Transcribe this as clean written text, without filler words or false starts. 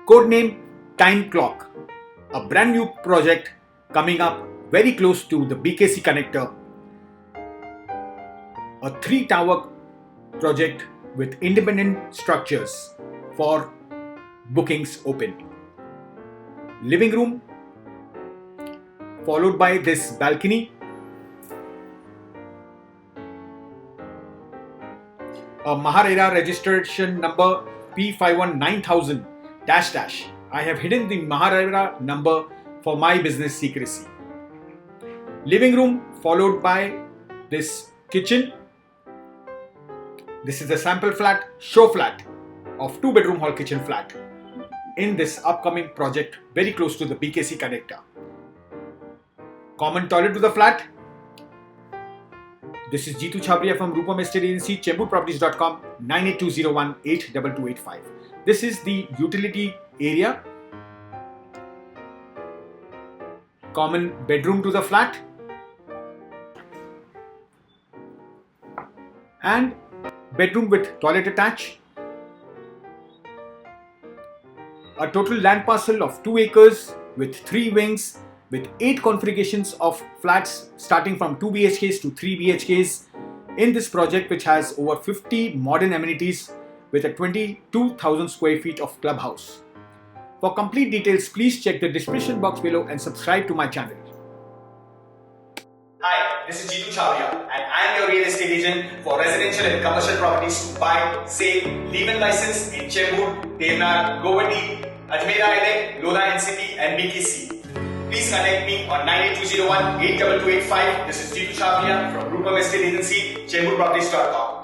Codename Time Clock, a brand new project coming up very close to the BKC connector. A 3-tower project with independent structures for bookings open. Living room followed by this balcony. A MahaRERA registration number P519000 -- I have hidden the MahaRERA number for my business secrecy. Living room followed by this kitchen. This is the sample flat, show flat of 2-bedroom hall kitchen flat in this upcoming project very close to the BKC connector. Common toilet to the flat. This is JEETU CHHAABRIA from Rupam Estate Agency, Chemburproperties.com, 9820182285. This is the utility area. Common bedroom to the flat. And bedroom with toilet attached. A total land parcel of 2 acres with 3 wings with 8 configurations of flats starting from 2 BHKs to 3 BHKs in this project, which has over 50 modern amenities with a 22,000 square feet of clubhouse. For complete details, please check the description box below and subscribe to my channel. Hi, this is JEETU CHHAABRIA and I am your real estate agent for residential and commercial properties to buy, sell, leave in license in Chembur, Devnar, Govandi, Ajmera Island, Lodha NCT and BKC. Please contact me on 9820182285. This is JEETU CHHAABRIA from Rupam Estate Agency, Chemburproperties.com.